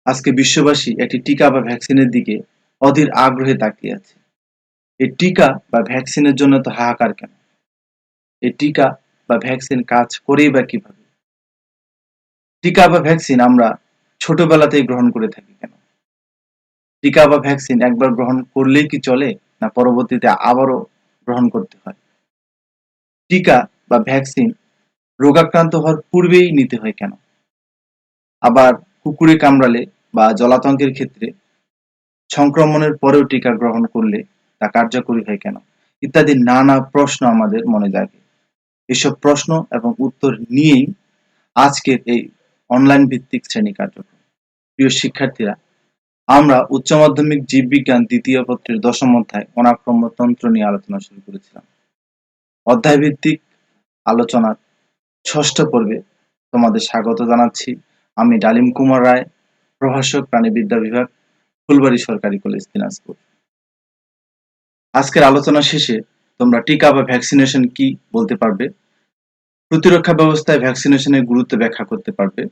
আজকে বিশ্ববাসী একটি টিকা বা ভ্যাকসিনের দিকে অধীর আগ্রহে তাকিয়ে আছে। এই টিকা বা ভ্যাকসিনের জন্য তো হাহাকার কেন? এই টিকা বা ভ্যাকসিন কাজ করেই বা কিভাবে? টিকা বা ভ্যাকসিন আমরা ছোটবেলাতেই গ্রহণ করে থাকি কেন? টিকা বা ভ্যাকসিন একবার গ্রহণ করলেই কি চলে, না পরবর্তীতে আবারও গ্রহণ করতে হয়? টিকা বা ভ্যাকসিন রোগাক্রান্ত হওয়ার পূর্বেই নিতে হয় কেন? আবার কুকুরে কামড়ালে বা জলাতঙ্কের ক্ষেত্রে সংক্রমণের পরেও টিকা গ্রহণ করলে তা কার্যকরী হয় কেন? ইত্যাদি নানা প্রশ্ন আমাদের মনে জাগে। এসব প্রশ্ন এবং উত্তর নিয়েই আজকের এই অনলাইন ভিত্তিক শ্রেণী কার্যক্রম। প্রিয় শিক্ষার্থীরা, আমরা উচ্চ মাধ্যমিক জীববিজ্ঞান দ্বিতীয় পত্রের দশম অধ্যায় অনাক্রম্য তন্ত্র নিয়ে আলোচনা শুরু করেছিলাম। অধ্যায় ভিত্তিক আলোচনার ষষ্ঠ পর্বে তোমাদের স্বাগত জানাচ্ছি। আমি ডালিম কুমার রায়, প্রভাষক প্রাণীবিদ্যা বিভাগ, ফুলবাড়ী সরকারি কলেজ, দিনাজপুর। আজকের আলোচনা শেষে তোমরা টিকা বা ভ্যাকসিনেশন কি বলতে পারবে, প্রতিরক্ষা ব্যবস্থায় ভ্যাকসিনেশনের গুরুত্ব ব্যাখ্যা করতে পারবে,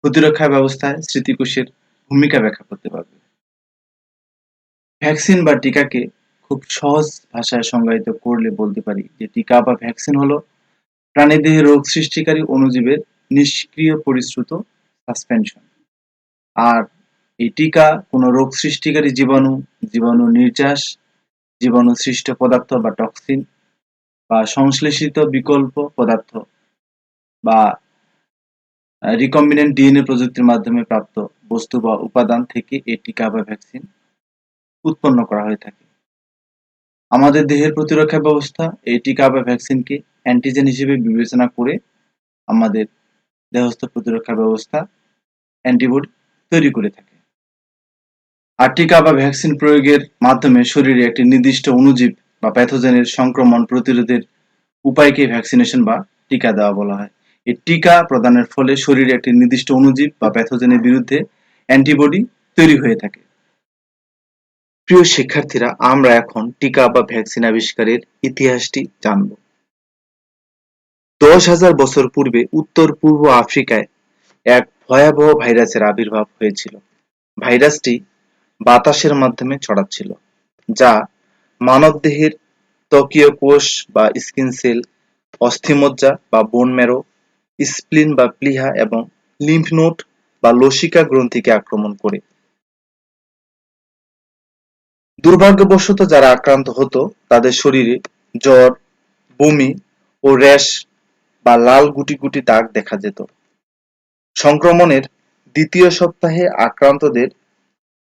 প্রতিরক্ষা ব্যবস্থায় স্মৃতিকোষের ভূমিকা ব্যাখ্যা করতে পারবে। ভ্যাকসিন বা টিকাকে খুব সহজ ভাষায় সংজ্ঞায়িত করলে বলতে পারি যে টিকা বা ভ্যাকসিন হলো প্রাণীদেহে রোগ সৃষ্টিকারী অণুজীবের নিষ্ক্রিয় পরিশ্রুত সাসপেনশন। আর এই টিকা কোনো রোগ সৃষ্টিকারী জীবাণু, জীবাণু নির্যাস, জীবাণু সৃষ্ট পদার্থ বা টক্সিন বা সংশ্লেষিত বিকল্প পদার্থ বা রিকম্বিনেন্ট ডিএনএ প্রযুক্তির মাধ্যমে প্রাপ্ত বস্তু বা উপাদান থেকে এই টিকা বা ভ্যাকসিন উৎপন্ন করা হয়ে থাকে। আমাদের দেহের প্রতিরক্ষা ব্যবস্থা এই টিকা বা ভ্যাকসিনকে অ্যান্টিজেন হিসেবে বিবেচনা করে আমাদের দেহস্থ প্রতিরক্ষা ব্যবস্থা অ্যান্টিবডি তৈরি করে থাকে। আর টিকা বা ভ্যাকসিন প্রয়োগের মাধ্যমে শরীরে একটি নির্দিষ্ট অণুজীব বা প্যাথোজেনের সংক্রমণ প্রতিরোধের উপায়কে ভ্যাকসিনেশন বা টিকা দেওয়া বলা হয়। এই টিকা প্রদানের ফলে শরীরে একটি নির্দিষ্ট অণুজীব বা প্যাথোজেনের বিরুদ্ধে অ্যান্টিবডি তৈরি হয়ে থাকে। প্রিয় শিক্ষার্থীরা, আমরা এখন টিকা বা ভ্যাকসিন আবিষ্কারের ইতিহাসটি জানব। 10,000 বছর পূর্বে উত্তর পূর্ব আফ্রিকায় এক ভয়াবহ ভাইরাসের আবির্ভাব হয়েছিল। ভাইরাসটি বাতাসের মাধ্যমে ছড়াচ্ছিল, যা মানবদেহের ত্বকীয় কোষ বা স্কিন সেল, অস্থিমজ্জা বা বোন ম্যারো, স্প্লিন বা প্লীহা এবং লিম্ফ নোড বা লসিকা গ্রন্থিকে আক্রমণ করে। দুর্ভাগ্যবশত যারা আক্রান্ত হতো তাদের শরীরে জ্বর, বমি ও র্যাশ বা লাল গুটি গুটি দাগ দেখা যেত। সংক্রমণের দ্বিতীয় সপ্তাহে আক্রান্তদের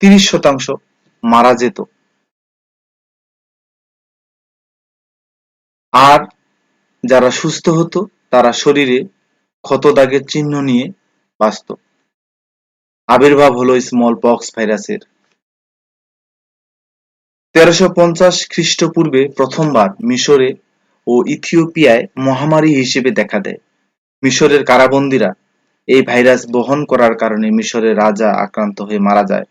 30% মারা যেত। আর যারা সুস্থ হতো তারা শরীরে ক্ষত দাগের চিহ্ন নিয়ে বাঁচত। আবির্ভাব হলো স্মল পক্স ভাইরাসের। 1350 খ্রিস্টপূর্বে প্রথমবার মিশরে ও ইথিওপিয়ায় মহামারী হিসেবে দেখা দেয়। মিশরের কারাবন্দীরা এই ভাইরাস বহন করার কারণে মিশরের রাজা আক্রান্ত হয়ে মারা যায়,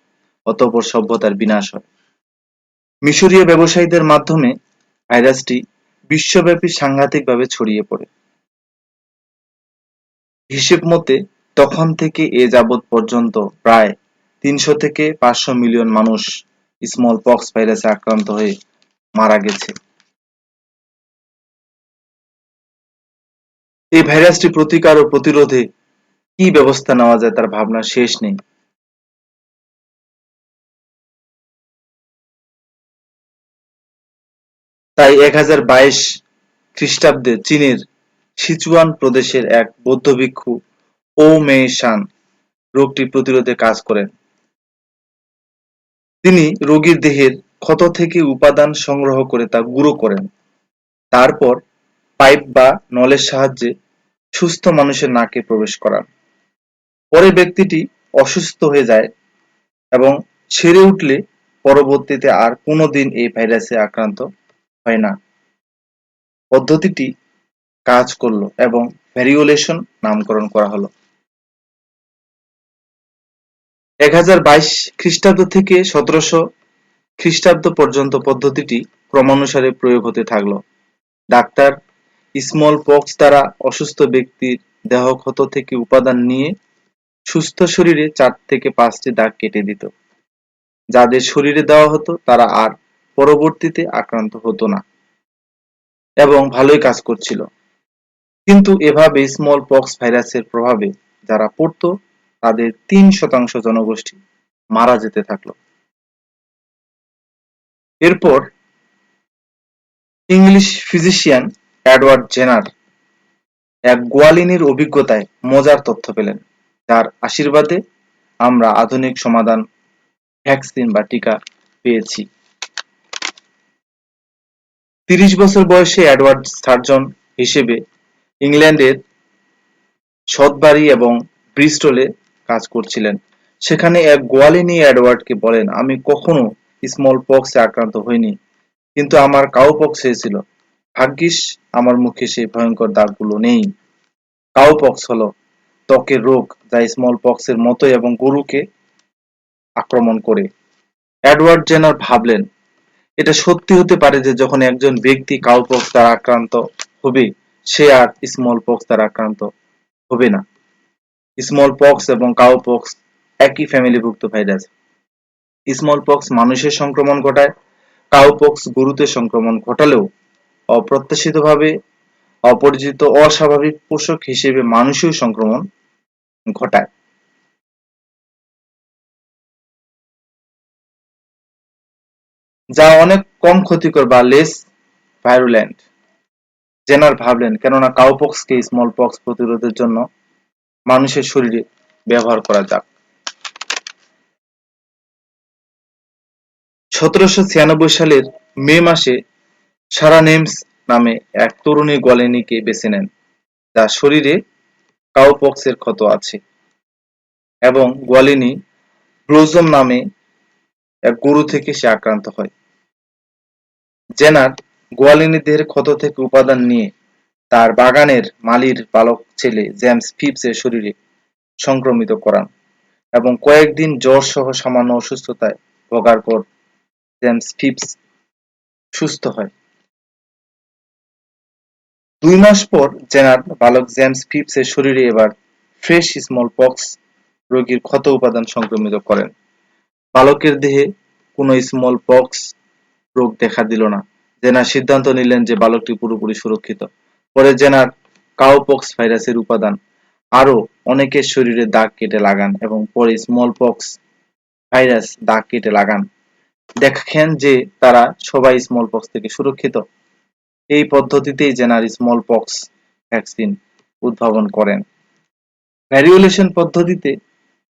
অতঃপর সভ্যতার বিনাশ হয়। মিশরীয় ব্যবসায়ীদের মাধ্যমে ভাইরাসটি বিশ্বব্যাপী সাংঘাতিকভাবে ছড়িয়ে পড়ে। হিসেব মতে তখন থেকে এ যাবৎ পর্যন্ত প্রায় 300 থেকে 500 মিলিয়ন মানুষ স্মল পক্স ভাইরাসে আক্রান্ত হয়ে মারা গেছে। এই ভাইরাসটি প্রতিকার ও প্রতিরোধে কি ব্যবস্থা নেওয়া যায় তার ভাবনার শেষ নেই। তাই 1022 খ্রিস্টাব্দে চীনের সিচুয়ান প্রদেশের এক বৌদ্ধ ভিক্ষু ও মে শান রোগটি প্রতিরোধে কাজ করেন। তিনি রোগীর দেহের ক্ষত থেকে উপাদান সংগ্রহ করে তা গুঁড়ো করেন। তারপর পাইপ বা নলের সাহায্যে সুস্থ মানুষের নাকে প্রবেশ করান। পরে ব্যক্তিটি অসুস্থ হয়ে যায় এবং সেরে উঠলে পরবর্তীতে আর কোনোদিন এই ভাইরাসে আক্রান্ত হয় না। পদ্ধতিটি কাজ করলো এবং ভ্যারিওলেশন নামকরণ করা হলো। 1022 খ্রিস্টাব্দ থেকে 1700 খ্রিস্টাব্দ পর্যন্ত পদ্ধতিটি ক্রমানুসারে প্রয়োগ হতে থাকলো। ডাক্তার স্মল পক্স দ্বারা অসুস্থ ব্যক্তির দেহক্ষত থেকে উপাদান নিয়ে সুস্থ শরীরে 4 থেকে 5টি দাগ কেটে দিত। যাদের শরীরে দেওয়া হতো তারা আর পরবর্তীতে আক্রান্ত হতো না এবং ভালোই কাজ করছিল। কিন্তু এভাবে স্মল পক্স ভাইরাসের প্রভাবে যারা পড়তো তাদের 3% জনগোষ্ঠী মারা যেতে থাকলো। এরপর ইংলিশ ফিজিশিয়ান এডওয়ার্ড জেনার এক গোয়ালিনীর অভিজ্ঞতায় মজার তথ্য পেলেন, যার আশীর্বাদে আমরা আধুনিক সমাধান ভ্যাকসিন বা টিকা পেয়েছি। 30 বছর বয়সে এডওয়ার্ড সার্জন হিসেবে ইংল্যান্ডের সদবারি এবং ব্রিস্টলে কাজ করছিলেন। সেখানে এক গোয়ালিনী এডওয়ার্ডকে বলেন, আমি কখনো স্মল পক্সে আক্রান্ত হইনি, কিন্তু আমার কাউ পক্স হয়েছিল। ভাগ্যিস আমার মুখে সেই ভয়ঙ্কর দাগগুলো নেই। কাউ পক্স হলো ত্বকের রোগ যা স্মল পক্সের মতোই এবং গরুকে আক্রমণ করে। এডওয়ার্ড জেনার ভাবলেন, এটা সত্যি হতে পারে যে যখন একজন ব্যক্তি কাউপক্স দ্বারা আক্রান্ত হবে, সে আর স্মল পক্স দ্বারা আক্রান্ত হবে না। স্মল পক্স এবং কাউপক্স একই ফ্যামিলিভুক্ত ভাইরাস। স্মল পক্স মানুষের সংক্রমণ ঘটায়, কাউপক্স গরুতে সংক্রমণ ঘটালেও অপ্রত্যাশিতভাবে অপরিচিত অস্বাভাবিক পোষক হিসেবে মানুষেও সংক্রমণ ঘটায়। যা অনেক কম ক্ষতিকর বা লেস ভাইরুলেন্ট। জেনার ভাবলেন, কেননা কাউপক্সকে স্মল পক্স প্রতিরোধের জন্য মানুষের শরীরে ব্যবহার করা যাক। 1796 সালের মে মাসে সারা নেমস নামে এক তরুণী গোয়ালিনীকে বেছে নেন, যার শরীরে কাউপক্সের ক্ষত আছে, এবং গোয়ালিনী ব্লোজম নামে এক গরু থেকে সে আক্রান্ত হয়। জেনার গোয়ালিনী দেহের ক্ষত থেকে উপাদান নিয়ে তার বাগানের মালির বালক ছেলে জেমস ফিপসের শরীরে সংক্রমিত করান এবং কয়েকদিন জ্বর সহ সামান্য অসুস্থতায় ভোগার পর জেমস ফিপস সুস্থ হয়। 2 মাস পর জেনার বালক জেমস ফিপসের শরীরে এবার ফ্রেশ স্মল পক্স রোগীর ক্ষত উপাদান সংক্রমিত করেন। বালকের দেহে কোনো স্মল পক্স রোগ দেখা দিল না। জেনার সিদ্ধান্ত নিলেন যে বালকটি পুরোপুরি সুরক্ষিত। পরে জেনার কাউপক্স ভাইরাসের উপাদান আরও অনেকের শরীরে দাগ কেটে লাগান এবং পরে স্মল পক্স ভাইরাস দাগ কেটে লাগান। দেখেন যে তারা সবাই স্মল পক্স থেকে সুরক্ষিত। এই পদ্ধতিতেই জেনার স্মল পক্স ভ্যাকসিন উদ্ভাবন করেন। ভ্যারিওলেশন পদ্ধতিতে,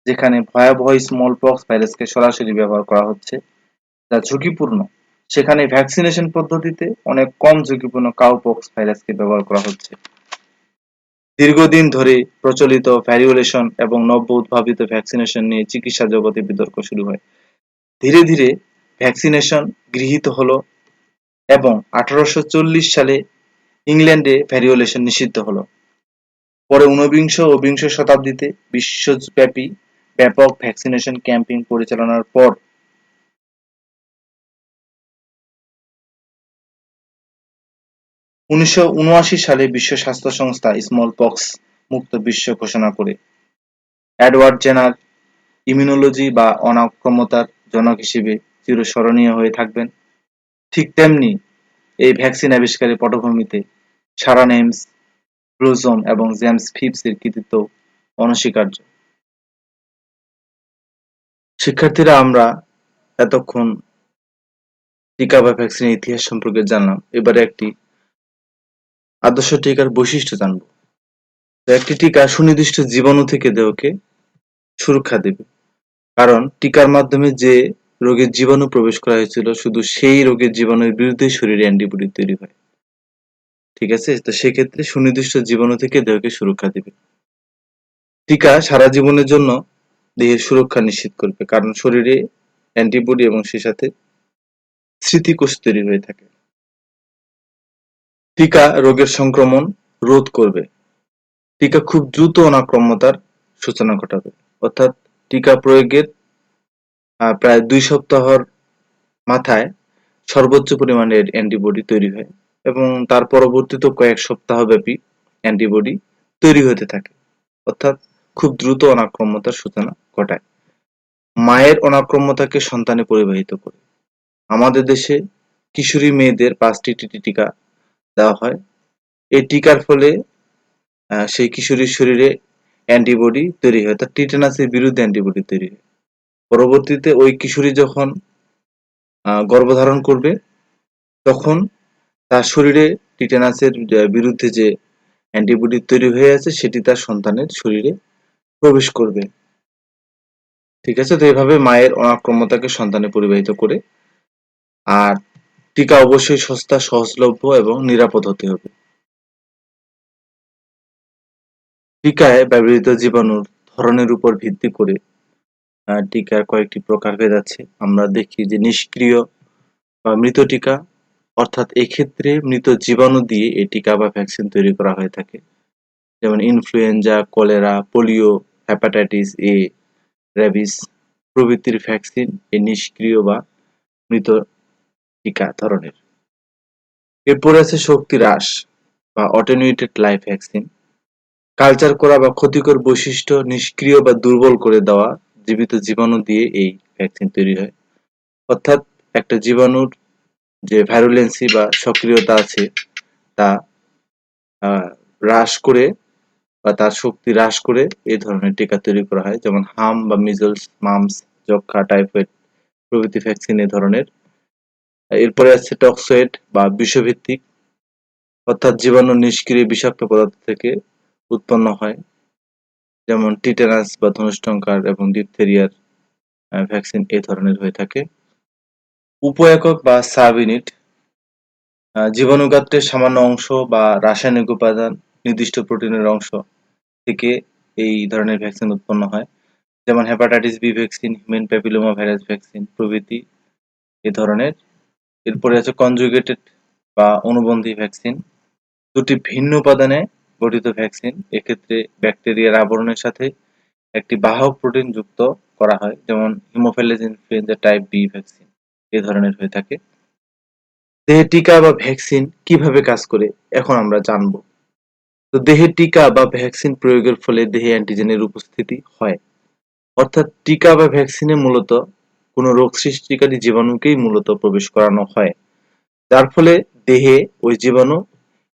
যেখানে ভয়াবহ স্মল পক্স ভাইরাসকে সরাসরি ব্যবহার করা হচ্ছে যা ঝুঁকিপূর্ণ, সেখানে ভ্যাকসিনেশন পদ্ধতিতে অনেক কম ঝুঁকিপূর্ণ কাউপক্স ভাইরাসকে ব্যবহার করা হচ্ছে। দীর্ঘদিন ধরে প্রচলিত ভ্যারিওলেশন এবং নব্য উদ্ভাবিত ভ্যাকসিনেশন নিয়ে চিকিৎসা জগতে বিতর্ক শুরু হয়। ধীরে ধীরে ভ্যাকসিনেশন গৃহীত হলো এবং 1840 সালে ইংল্যান্ডে ভ্যারিওলেশন নিষিদ্ধ হলো। পরে ঊনবিংশ ও বিংশ শতাব্দীতে বিশ্বব্যাপী ব্যাপক ভ্যাকসিনেশন ক্যাম্পেইন পরিচালনার পর 1979 সালে বিশ্ব স্বাস্থ্য সংস্থা স্মল পক্স মুক্ত বিশ্ব ঘোষণা করে। এডওয়ার্ড জেনার ইমিউনোলজি বা অনাক্রম্যতার জনক হিসেবে চিরস্মরণীয় হয়ে থাকবেন। ঠিক তেমনি এই ভ্যাকসিন আবিষ্কারের পটভূমিতে সারা নেমস, ব্লুজম এবং জেমস ফিপসের কৃতিত্ব অনস্বীকার্য। শিক্ষার্থীরা, আমরা এতক্ষণ টিকা বা ভ্যাকসিনের ইতিহাস সম্পর্কে জানলাম। এবারে একটি আদর্শ টিকার বৈশিষ্ট্য জানব। একটি টিকা সুনির্দিষ্ট জীবাণু থেকে দেহকে সুরক্ষা দেবে, কারণ টিকার মাধ্যমে যে রোগের জীবাণু প্রবেশ করা হয়েছিল শুধু সেই রোগের জীবাণুর বিরুদ্ধে শরীরে অ্যান্টিবডি তৈরি হয়। ঠিক আছে, তো সেক্ষেত্রে সুনির্দিষ্ট জীবাণু থেকে দেহকে সুরক্ষা দেবে। টিকা সারা জীবনের জন্য দেহের সুরক্ষা নিশ্চিত করবে, কারণ শরীরে অ্যান্টিবডি এবং সে সাথে স্মৃতিকোষ তৈরি হয়ে থাকে। টিকা রোগের সংক্রমণ রোধ করবে। টিকা খুব দ্রুত অনাক্রম্যতার সূচনা ঘটাবে, অর্থাৎ টিকা প্রয়োগের প্রায় 2 সপ্তাহের মাথায় সর্বোচ্চ পরিমাণের অ্যান্টিবডি তৈরি হয় এবং তার পরবর্তীতে কয়েক সপ্তাহ ব্যাপী অ্যান্টিবডি তৈরি হতে থাকে। অর্থাৎ খুব দ্রুত অনাক্রম্যতার সূচনা ঘটায়। মায়ের অনাক্রম্যতাকে সন্তানে পরিবাহিত করে। আমাদের দেশে কিশোরী মেয়েদের 5টি টিটি টিকা দেওয়া হয়। এই টিকার ফলে সেই কিশোরীর শরীরে অ্যান্টিবডি তৈরি হয়, অর্থাৎ টিটেনাসের বিরুদ্ধে অ্যান্টিবডি তৈরি হয়। পরবর্তীতে ওই কিশোরী যখন গর্ভধারণ করবে, তখন তার শরীরে টিটেনাসের বিরুদ্ধে যে অ্যান্টিবডি তৈরি হয়ে আছে সেটি তার সন্তানের শরীরে প্রবেশ করবে। ঠিক আছে, তো এভাবে মায়ের অনাক্রম্যতাকে সন্তানে পরিবাহিত করে। আর টিকা অবশ্যই সস্তা, সহজলভ্য এবং নিরাপদ হতে হবে। টিকায় ব্যবহৃত জীবাণুর ধরনের উপর ভিত্তি করে টিকার কয়েকটি প্রকারভেদ আছে। আমরা দেখি যে নিষ্ক্রিয় বা মৃত টিকা, অর্থাৎ এক্ষেত্রে মৃত জীবাণু দিয়ে এই টিকা বা ভ্যাকসিন তৈরি করা হয়ে থাকে। যেমন influenza, cholera, polio, hepatitis A, rabies প্রভৃতির ভ্যাকসিন এই নিষ্ক্রিয় বা মৃত টিকা ধরনের। এরপরে আছে শক্তি হ্রাস বা অটেনুয়েটেড লাইফ ভ্যাকসিন। কালচার করা বা ক্ষতিকর বৈশিষ্ট্য নিষ্ক্রিয় বা দুর্বল করে দেওয়া জীবিত জীবাণু দিয়ে এই ভ্যাকসিন তৈরি হয়। অর্থাৎ একটা জীবাণুর যে ভাইরুলেন্সি বা সক্রিয়তা আছে তা হ্রাস করে বা তার শক্তি হ্রাস করে এই ধরনের টিকা তৈরি করা হয়। যেমন হাম বা মিজলস, মামস, যক্ষ্মা, টাইফয়েড প্রভৃতি ভ্যাকসিন এ ধরনের। এরপরে আছে টক্সয়েড বা বিষভিত্তিক, অর্থাৎ জীবাণু নিষ্ক্রিয় বিষাক্ত পদার্থ থেকে উৎপন্ন হয়। যেমন টিটেনাস বা ধনুষ্টঙ্কার এবং ডিপথেরিয়ার ভ্যাকসিন এই ধরনের হয়ে থাকে। উপ-একক বা সাব ইউনিট, জীবাণুগাত্রের সামান্য অংশ বা রাসায়নিক উপাদান নির্দিষ্ট প্রোটিনের অংশ থেকে এই ধরনের ভ্যাকসিন উৎপন্ন হয়। যেমন hepatitis B vaccine, human papilloma virus vaccine প্রভৃতি এ ধরনের। এরপরে আছে কনজুগেটেড বা অনুবন্ধী ভ্যাকসিন, দুটি ভিন্ন উপাদানে গঠিত ভ্যাকসিন। এক্ষেত্রে ব্যাকটেরিয়ার আবরণের সাথে একটি বাহক প্রোটিন যুক্ত করা হয়, যেমন Haemophilus influenzae type B vaccine এ ধরনের হয়ে থাকে। দেহে টিকা বা ভ্যাকসিন কিভাবে কাজ করে এখন আমরা জানব। তো দেহে টিকা বা ভ্যাকসিন প্রয়োগের ফলে দেহে অ্যান্টিজেনের উপস্থিতি হয়, অর্থাৎ টিকা বা ভ্যাকসিনে মূলত কোনো রোগ সৃষ্টিকারী জীবাণুকেই মূলত প্রবেশ করানো হয়, যার ফলে দেহে ওই জীবাণু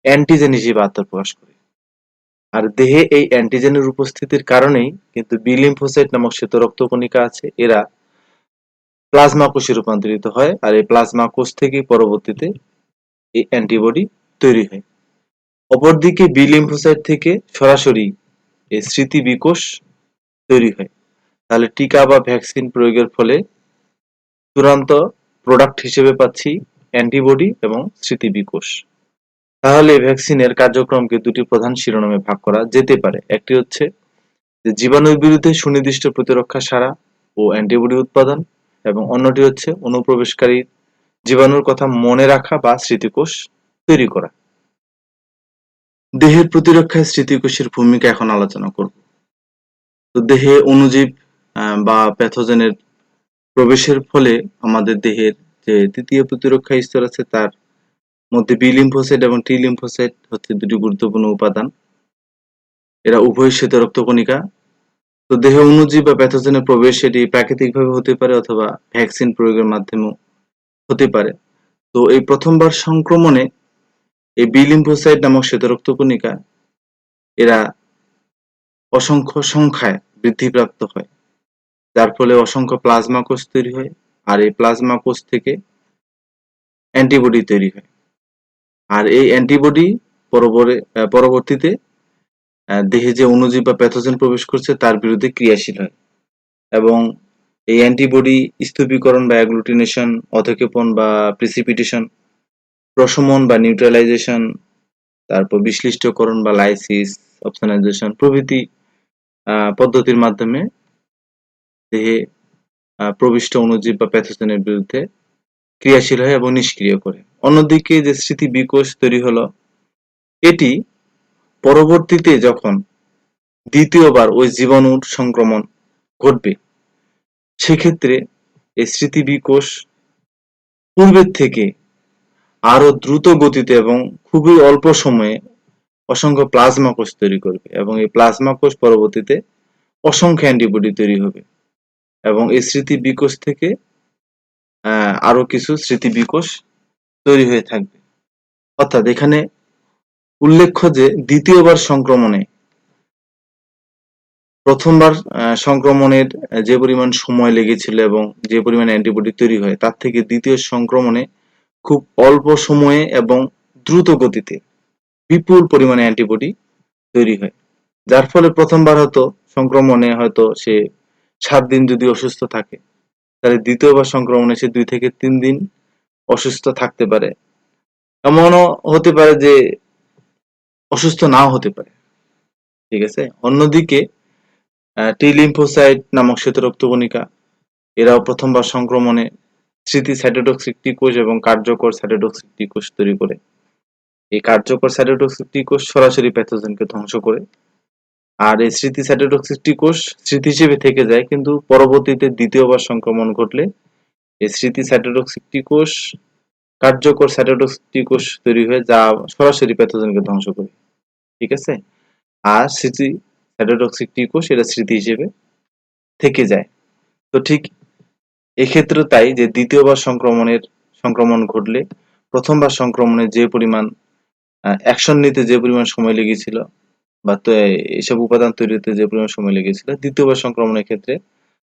অ্যান্টিজেন হিসেবে আত্মপ্রকাশ করে। আর দেহে এই অ্যান্টিজেনের উপস্থিতির কারণেই কিন্তু বি লিম্ফোসাইট নামক শ্বেত রক্তকণিকা আছে, এরা প্লাজমা কোষে রূপান্তরিত হয়। আর এই প্লাজমা কোষ থেকে পরবর্তীতে এই অ্যান্টিবডি তৈরি হয়। অপরদিকে বি লিম্ফোসাইট থেকে সরাসরি এই স্মৃতি বিকোষ তৈরি হয়। তাহলে টিকা বা ভ্যাকসিন প্রয়োগের ফলে চূড়ান্ত প্রোডাক্ট হিসেবে পাচ্ছি অ্যান্টিবডি এবং স্মৃতি বিকোষ। তাহলে ভ্যাকসিনের কার্যক্রমকে দুটি প্রধান শিরোনামে ভাগ করা যেতে পারে। একটি হচ্ছে যে জীবাণুর বিরুদ্ধে সুনির্দিষ্ট প্রতিরক্ষা সারা ও অ্যান্টিবডি উৎপাদন, এবং অন্যটি হচ্ছে অনুপ্রবেশকারী জীবাণুর কথা মনে রাখা বা স্মৃতিকোষ তৈরি করা। দেহের প্রতিরক্ষায় স্মৃতিকোষের ভূমিকা এখন আলোচনা করব। তো দেহে অণুজীব বা প্যাথোজেনের প্রবেশের ফলে আমাদের দেহের যে তৃতীয় প্রতিরক্ষা স্তর আছে তার মধ্যে বি লিম্ফোসাইট এবং টি লিম্ফোসাইট হচ্ছে দুটি গুরুত্বপূর্ণ উপাদান। এরা উভয় শ্বেত রক্তকণিকা। তো দেহে অণুজীব বা প্যাথোজেনের প্রবেশ এটি প্রাকৃতিকভাবে হতে পারে অথবা ভ্যাকসিন প্রয়োগের মাধ্যমেও হতে পারে। তো এই প্রথমবার সংক্রমণে এই বি লিম্ফোসাইট নামক শ্বেত রক্তকণিকা এরা অসংখ্য সংখ্যায় বৃদ্ধিপ্রাপ্ত হয়, যার ফলে অসংখ্য প্লাজমা কোষ তৈরি হয়। আর এই প্লাজমা কোষ থেকে অ্যান্টিবডি তৈরি হয়। আর এই অ্যান্টিবডি পরবর্তীতে দেহে যে অণুজীব বা প্যাথোজেন প্রবেশ করছে তার বিরুদ্ধে ক্রিয়াশীল হয়, এবং এই অ্যান্টিবডি স্থূপীকরণ বা অ্যাগ্লুটিনেশন, অধঃক্ষেপণ বা প্রিসিপিটেশন, প্রশমন বা নিউট্রালাইজেশন, তারপর বিশ্লিষ্টকরণ বা লাইসিস, অপসোনাইজেশন প্রভৃতি পদ্ধতির মাধ্যমে দেহে প্রবিষ্ট অণুজীব বা প্যাথোজেনের বিরুদ্ধে ক্রিয়াশীল হয় এবং নিষ্ক্রিয় করে। অন্যদিকে যে স্মৃতি বিকোষ তৈরি হলো, এটি পরবর্তীতে যখন দ্বিতীয়বার ওই জীবাণুর সংক্রমণ ঘটবে সেক্ষেত্রে এই স্মৃতি বিকোষ পূর্বের থেকে আরো দ্রুত গতিতে এবং খুবই অল্প সময়ে অসংখ্য প্লাজমা কোষ তৈরি করবে, এবং এই প্লাজমা কোষ পরবর্তীতে অসংখ্য অ্যান্টিবডি তৈরি হবে এবং এই স্মৃতি বিকোষ থেকে আরো কিছু স্মৃতি বিকোষ তৈরি হয়ে থাকবে। অর্থাৎ এখানে উল্লেখ্য যে দ্বিতীয়বার সংক্রমণে প্রথমবার সংক্রমণের যে পরিমাণ সময় লেগেছিল এবং যে পরিমাণ অ্যান্টিবডি তৈরি হয় তার থেকে দ্বিতীয় সংক্রমণে খুব অল্প সময়ে এবং দ্রুত গতিতে বিপুল পরিমাণে অ্যান্টিবডি তৈরি হয়, যার ফলে প্রথমবার হয়তো সংক্রমণে হয়তো সে 7 দিন যদি অসুস্থ থাকে, তাহলে দ্বিতীয়বার সংক্রমণে সে 2 থেকে 3 দিন অসুস্থ থাকতে পারে। এমনও হতে পারে যে অসুস্থ নাও হতে পারে। ঠিক আছে। অন্যদিকে টি লিম্ফোসাইট নামক শ্বেত রক্তকণিকা এরাও প্রথমবার সংক্রমণে স্মৃতি সাইটোটক্সিক টি কোষ এবং কার্যকর সাইটোটক্সিক টি কোষ তৈরি করে। এই কার্যকর সাইটোটক্সিক টি কোষ সরাসরি প্যাথোজেনকে ধ্বংস করে। আর এই স্মৃতি সাইটোটক্সিক টি কোষ স্মৃতি হিসেবে থেকে যায়, কিন্তু পরবর্তীতে দ্বিতীয়বার সংক্রমণ ঘটলে এই স্মৃতি সাইটোটক্সিক টি কোষ কার্যকর সাইটোটক্সিক টি কোষ তৈরি হয়ে যা সরাসরি প্যাথোজেনকে ধ্বংস করে। ঠিক আছে। আর স্মৃতি সাইটোটক্সিক টি কোষ এটা স্মৃতি হিসেবে থেকে যায়। তো ঠিক এক্ষেত্রে তাই যে দ্বিতীয়বার সংক্রমণ ঘটলে প্রথমবার সংক্রমণে যে পরিমাণ অ্যাকশন নিতে যে পরিমাণ সময় লেগেছিল বা এসব উপাদান তৈরিতে যে পরিমাণ সময় লেগেছিল, দ্বিতীয়বার সংক্রমণের ক্ষেত্রে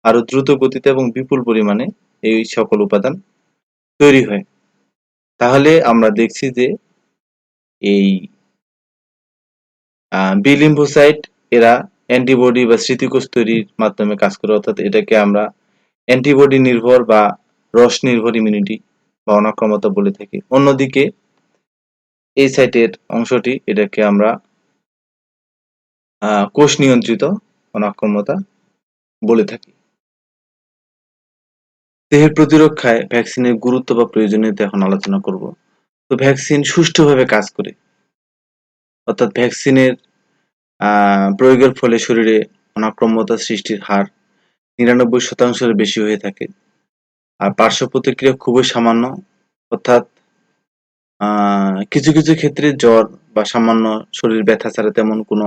আরো দ্রুত গতিতে এবং বিপুল পরিমাণে এই সকল উপাদান তৈরি হয়। তাহলে আমরা দেখছি যে এই বি লিম্ফোসাইট এরা অ্যান্টিবডি বা স্মৃতিকোষ তৈরির মাধ্যমে কাজ করে, অর্থাৎ এটাকে আমরা অ্যান্টিবডি নির্ভর বা রস নির্ভর ইমিউনিটি বা অনাক্রমতা বলে থাকি। অন্যদিকে এই সাইটের অংশটি এটাকে আমরা কোষ নিয়ন্ত্রিত অনাক্রমতা বলে থাকি। দেহের প্রতিরক্ষায় ভ্যাকসিনের গুরুত্ব বা প্রয়োজনীয়তা এখন আলোচনা করব। তো ভ্যাকসিন সুষ্ঠুভাবে কাজ করে, অর্থাৎ ভ্যাকসিনের প্রয়োগের ফলে শরীরে অনাক্রম্যতা সৃষ্টির হার 99% বেশি হয়ে থাকে। আর পার্শ্ব প্রতিক্রিয়া খুবই সামান্য, অর্থাৎ কিছু কিছু ক্ষেত্রে জ্বর বা সামান্য শরীর ব্যথা ছাড়া তেমন কোনো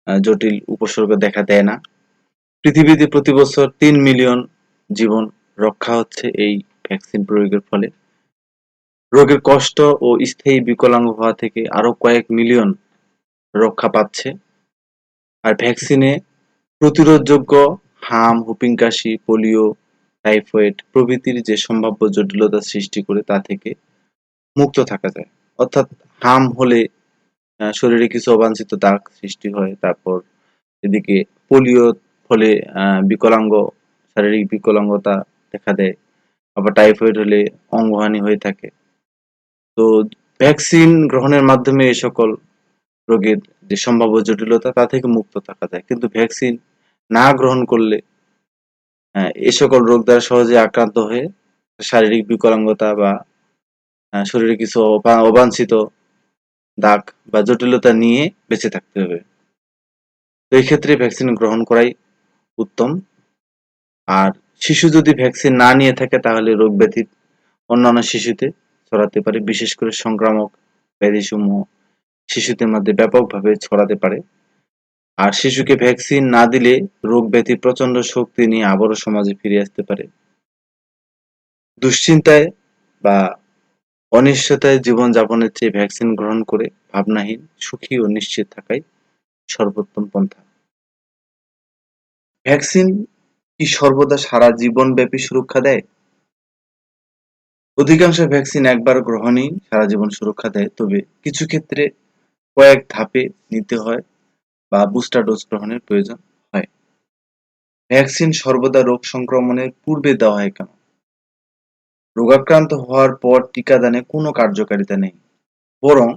জটিল উপসর্গ দেখা দেয় না। পৃথিবীতে প্রতি বছর 3 মিলিয়ন জীবন রক্ষা হচ্ছে এই ভ্যাকসিন প্রয়োগের ফলে। রোগের কষ্ট ও স্থায়ী বিকলাঙ্গ হওয়া থেকে আরো কয়েক মিলিয়ন রক্ষা পাচ্ছে। আর ভ্যাকসিনে প্রতিরোধযোগ্য হাম, হুপিং কাশি, পোলিও, টাইফয়েড প্রভৃতির যে সম্ভাব্য জটিলতা সৃষ্টি করে তা থেকে মুক্ত থাকা যায়। অর্থাৎ হাম হলে শরীরে কিছু অবাঞ্ছিত দাগ সৃষ্টি হয়, তারপর এদিকে পোলিও ফলে বিকলাঙ্গ শারীরিক বিকলাঙ্গতা দেখা দেয়, আবার টাইফয়েড হলে অঙ্গহানি হয়ে থাকে। তো ভ্যাকসিন গ্রহণের মাধ্যমে এই সকল রোগের যে সম্ভাব্য জটিলতা তা থেকে মুক্ত থাকা যায়, কিন্তু ভ্যাকসিন না গ্রহণ করলে এই সকল রোগ দ্বারা সহজে আক্রান্ত হয়ে শারীরিক বিকলাঙ্গতা বা শরীরে কিছু অবাঞ্ছিত দাগ বা জটিলতা নিয়ে বেঁচে থাকতে হবে। তো এই ক্ষেত্রে ভ্যাকসিন গ্রহণ করাই উত্তম। আর শিশু যদি ভ্যাকসিন না নিয়ে থাকে তাহলে রোগ ব্যাধি অন্যান্য শিশুতে ছড়াতে পারে, বিশেষ করে সংক্রামক ব্যাধিসমূহ শিশুদের মধ্যে ব্যাপকভাবে ছড়াতে পারে। আর শিশুকে ভ্যাকসিন না দিলে রোগ ব্যাধি প্রচন্ড শক্তি নিয়ে আবারও সমাজে ফিরে আসতে পারে। দুশ্চিন্তায় বা অনিশ্চয়তায় জীবনযাপনের চেয়ে ভ্যাকসিন গ্রহণ করে ভাবনাহীন, সুখী ও নিশ্চিত থাকাই সর্বোত্তম পন্থা। ভ্যাকসিন কি সর্বদা সারা জীবনব্যাপী সুরক্ষা দেয়? অধিকাংশ ভ্যাকসিন একবার গ্রহণেই সারা জীবন সুরক্ষা দেয়, তবে কিছু ক্ষেত্রে কয়েক ধাপে নিতে হয় বা বুস্টার ডোজ গ্রহণের প্রয়োজন হয়। ভ্যাকসিন সর্বদা রোগ সংক্রমণের পূর্বে দেওয়া হয় কেন? রোগাক্রান্ত হওয়ার পর টিকাদানে কোনো কার্যকারিতা নেই, বরং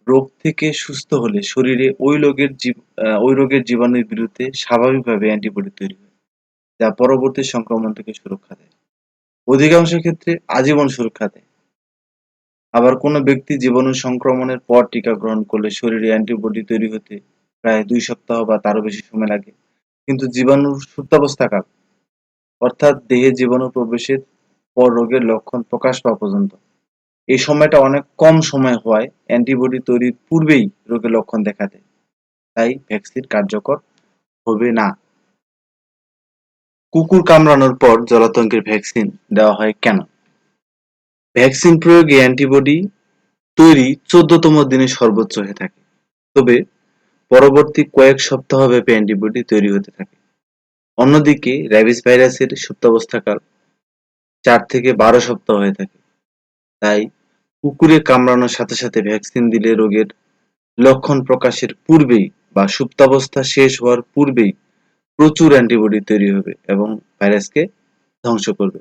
রোগ থেকে সুস্থ হলে শরীরে ওই রোগের জীবাণুর বিরুদ্ধে স্বাভাবিকভাবে অ্যান্টিবডি তৈরি হয়, যা পরবর্তী সংক্রমণ থেকে সুরক্ষা দেয়। অধিকাংশ ক্ষেত্রে আজীবন সুরক্ষা দেয়। আবার কোনো ব্যক্তি জীবাণু সংক্রমণের পর টিকা গ্রহণ করলে শরীরে অ্যান্টিবডি তৈরি হতে প্রায় 2 সপ্তাহ বা তারও বেশি সময় লাগে। কিন্তু জীবাণুর সুপ্তাবস্থাকাল, অর্থাৎ দেহে জীবাণু প্রবেশের পর রোগের লক্ষণ প্রকাশ পাওয়া পর্যন্ত, এই সময়টা অনেক কম সময় হওয়ায় অ্যান্টিবডি তৈরির পূর্বেই রোগের লক্ষণ দেখা দেয়। তাই ভ্যাকসিন কার্যকর হবে না। কুকুর কামড়ানোর পর জলাতঙ্কের ভ্যাকসিন দেওয়া হয় কেন? ভ্যাকসিন প্রয়োগে অ্যান্টিবডি তৈরি 14তম দিনে সর্বোচ্চ হয়ে থাকে, তবে পরবর্তী কয়েক সপ্তাহ ব্যাপী অ্যান্টিবডি তৈরি হতে থাকে। অন্যদিকে র্যাবিস ভাইরাসের সুপ্তাবস্থাকাল 4 থেকে 12 সপ্তাহ হয়ে থাকে। তাই কুকুরে কামড়ানোর সাথে সাথে ভ্যাকসিন দিলে রোগের লক্ষণ প্রকাশের পূর্বেই বা সুপ্তাবস্থা শেষ হওয়ার পূর্বেই প্রচুর অ্যান্টিবডি তৈরি হবে এবং ভাইরাসকে ধ্বংস করবে।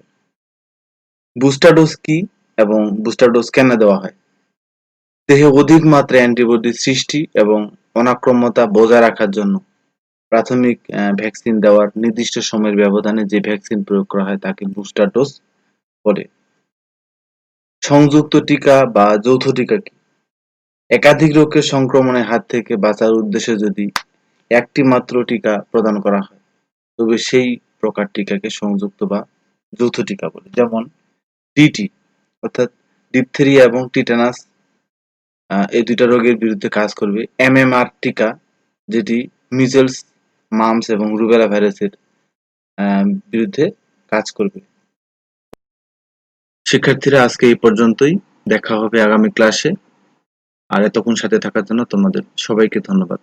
বুস্টার ডোজ কি এবং বুস্টার ডোজ কেন দেওয়া হয়? দেহে অধিক মাত্রায় অ্যান্টিবডি সৃষ্টি এবং অনাক্রম্যতা বজায় রাখার জন্য প্রাথমিক ভ্যাকসিন দেওয়ার নির্দিষ্ট সময়ের ব্যবধানে যে ভ্যাকসিন প্রয়োগ করা হয় তাকে বুস্টার ডোজ বলে। সংযুক্ত টিকা বা যৌথ টিকা কি? একাধিক রোগের সংক্রমণের হাত থেকে বাঁচার উদ্দেশ্যে যদি একটি মাত্র টিকা প্রদান করা হয় তবে সেই প্রকার টিকাকে সংযুক্ত বা যৌথ টিকা বলে। যেমন ডিটি অর্থাৎ ডিপথেরিয়া এবং টিটানাস, এই দুইটা রোগের বিরুদ্ধে কাজ করবে। এমএমআর টিকা যেটি মিজেলস, মামস এবং রুবেলা ভাইরাসের বিরুদ্ধে কাজ করবে। শিক্ষার্থীরা, আজকে এই পর্যন্তই। দেখা হবে আগামী ক্লাসে। আর এতক্ষণ সাথে থাকার জন্য তোমাদের সবাইকে ধন্যবাদ।